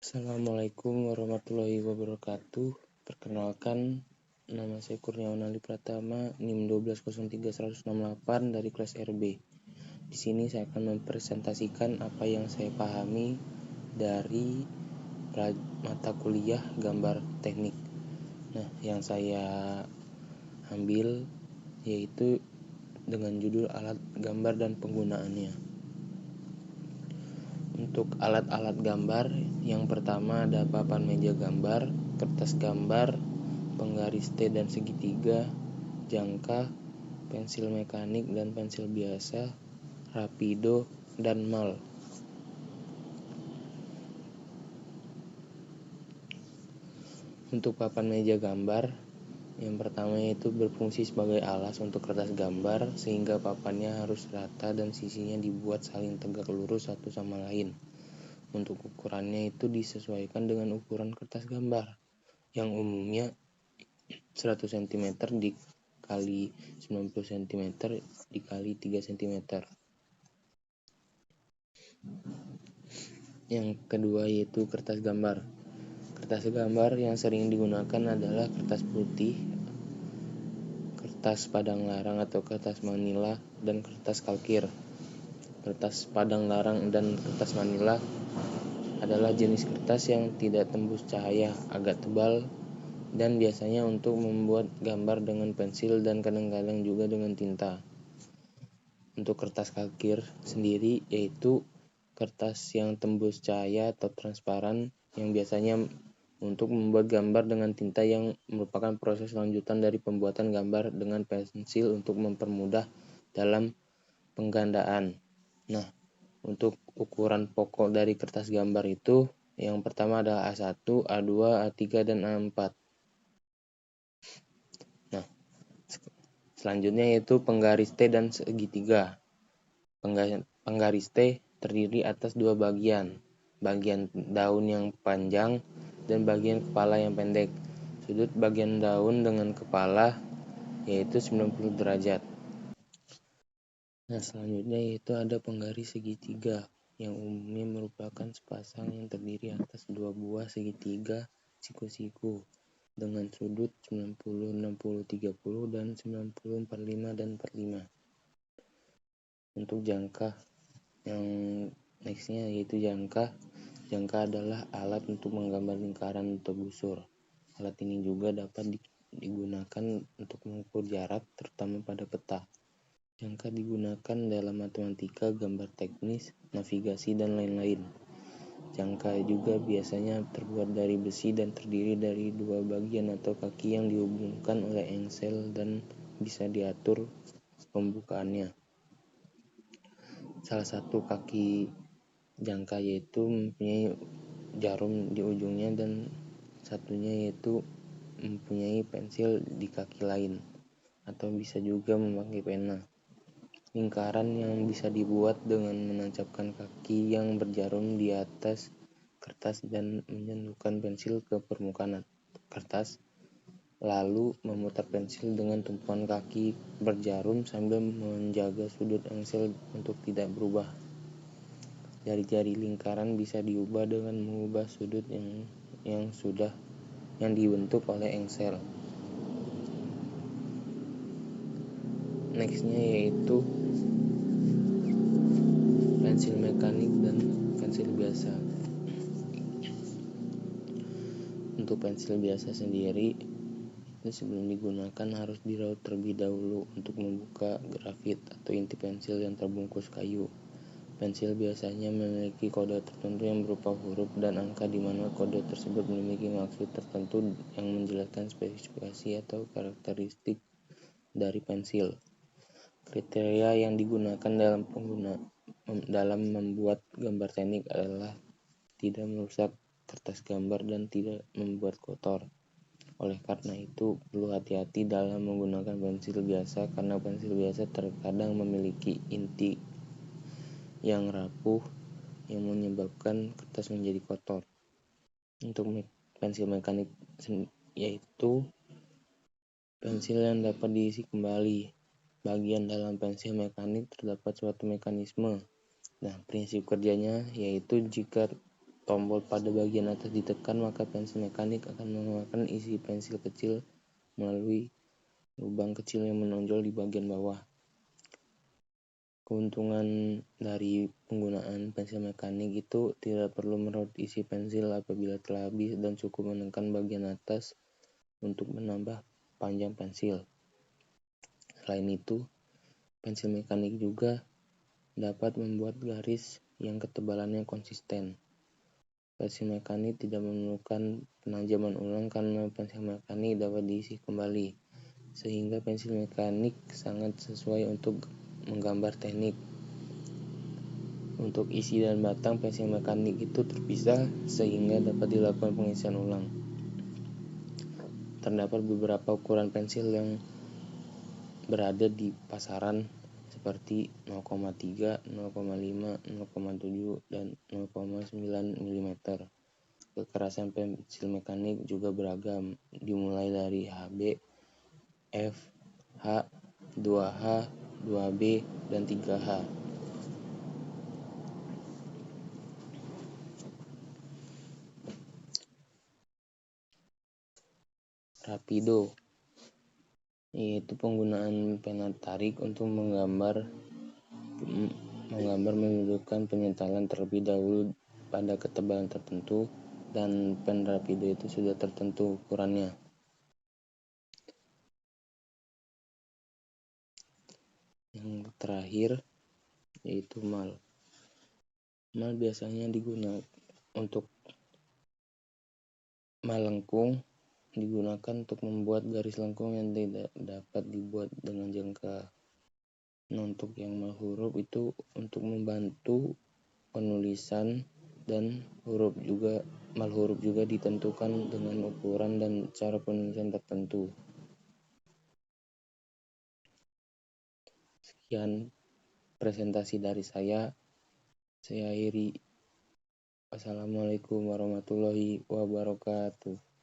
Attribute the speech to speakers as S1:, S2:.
S1: Assalamualaikum warahmatullahi wabarakatuh. Perkenalkan, nama saya Kurniawan Ali Pratama, NIM 1203168 dari kelas RB. Di sini saya akan mempresentasikan apa yang saya pahami dari mata kuliah gambar teknik. Nah, yang saya ambil yaitu dengan judul alat gambar dan penggunaannya. Untuk alat-alat gambar, yang pertama ada papan meja gambar, kertas gambar, penggaris T dan segitiga, jangka, pensil mekanik dan pensil biasa, rapido, dan mal. Untuk papan meja gambar, yang pertama yaitu berfungsi sebagai alas untuk kertas gambar sehingga papannya harus rata dan sisinya dibuat saling tegak lurus satu sama lain. Untuk ukurannya itu disesuaikan dengan ukuran kertas gambar yang umumnya 100 cm dikali 90 cm dikali 3 cm. Yang kedua yaitu kertas gambar. Kertas gambar yang sering digunakan adalah kertas putih, kertas padang larang atau kertas manila, dan kertas kalkir. Kertas padang larang dan kertas manila adalah jenis kertas yang tidak tembus cahaya, agak tebal, dan biasanya untuk membuat gambar dengan pensil dan kadang-kadang juga dengan tinta. Untuk kertas kalkir sendiri yaitu kertas yang tembus cahaya atau transparan yang biasanya untuk membuat gambar dengan tinta yang merupakan proses lanjutan dari pembuatan gambar dengan pensil untuk mempermudah dalam penggandaan. Nah, untuk ukuran pokok dari kertas gambar itu yang pertama adalah A1, A2, A3, dan A4. Nah, selanjutnya yaitu penggaris T dan segitiga. Penggaris T terdiri atas dua bagian daun yang panjang dan bagian kepala yang pendek. Sudut bagian daun dengan kepala yaitu 90 derajat. Nah, selanjutnya yaitu ada penggaris segitiga yang umumnya merupakan sepasang yang terdiri atas dua buah segitiga siku-siku dengan sudut 90, 60, 30, dan 90, 45, dan 45. Untuk jangka yang nextnya yaitu jangka. Jangka adalah alat untuk menggambar lingkaran atau busur. Alat ini juga dapat digunakan untuk mengukur jarak, terutama pada peta. Jangka digunakan dalam matematika, gambar teknis, navigasi, dan lain-lain. Jangka juga biasanya terbuat dari besi dan terdiri dari dua bagian atau kaki yang dihubungkan oleh engsel dan bisa diatur pembukaannya. Salah satu kaki jangka yaitu mempunyai jarum di ujungnya dan satunya yaitu mempunyai pensil di kaki lain atau bisa juga memakai pena. Lingkaran yang bisa dibuat dengan menancapkan kaki yang berjarum di atas kertas dan menyentuhkan pensil ke permukaan kertas, lalu memutar pensil dengan tumpuan kaki berjarum sambil menjaga sudut engsel untuk tidak berubah. Jari-jari lingkaran bisa diubah dengan mengubah sudut yang dibentuk oleh engsel. Nextnya yaitu pensil mekanik dan pensil biasa. Untuk pensil biasa sendiri itu sebelum digunakan harus diraut terlebih dahulu untuk membuka grafit atau inti pensil yang terbungkus kayu. Pensil biasanya memiliki kode tertentu yang berupa huruf dan angka di mana kode tersebut memiliki maksud tertentu yang menjelaskan spesifikasi atau karakteristik dari pensil. Kriteria yang digunakan dalam membuat gambar teknik adalah tidak merusak kertas gambar dan tidak membuat kotor. Oleh karena itu, perlu hati-hati dalam menggunakan pensil biasa karena pensil biasa terkadang memiliki inti yang rapuh yang menyebabkan kertas menjadi kotor. Untuk pensil mekanik yaitu pensil yang dapat diisi kembali. Bagian dalam pensil mekanik terdapat suatu mekanisme. Nah, prinsip kerjanya yaitu jika tombol pada bagian atas ditekan, maka pensil mekanik akan mengeluarkan isi pensil kecil melalui lubang kecil yang menonjol di bagian bawah. Keuntungan dari penggunaan pensil mekanik itu tidak perlu meraup isi pensil apabila telah habis dan cukup menekan bagian atas untuk menambah panjang pensil. Selain itu, pensil mekanik juga dapat membuat garis yang ketebalannya konsisten. Pensil mekanik tidak memerlukan penajaman ulang karena pensil mekanik dapat diisi kembali, sehingga pensil mekanik sangat sesuai untuk menggambar teknik. Untuk isi dan batang pensil mekanik itu terpisah sehingga dapat dilakukan pengisian ulang. Terdapat beberapa ukuran pensil yang berada di pasaran seperti 0,3, 0,5, 0,7, dan 0,9 mm. Kekerasan pensil mekanik juga beragam, dimulai dari HB, F, H, 2H, 2B, dan 3H. Rapido, yaitu penggunaan pena tarik untuk menggambar menunjukkan penyentalan terlebih dahulu pada ketebalan tertentu, dan pen rapido itu sudah tertentu ukurannya. Yang terakhir yaitu mal. Mal biasanya digunakan untuk mal lengkung, digunakan untuk membuat garis lengkung yang tidak dapat dibuat dengan jangka. Untuk yang mal huruf itu untuk membantu penulisan, dan mal huruf juga ditentukan dengan ukuran dan cara penulisan tertentu. Sekian presentasi dari saya akhiri. Wassalamualaikum warahmatullahi wabarakatuh.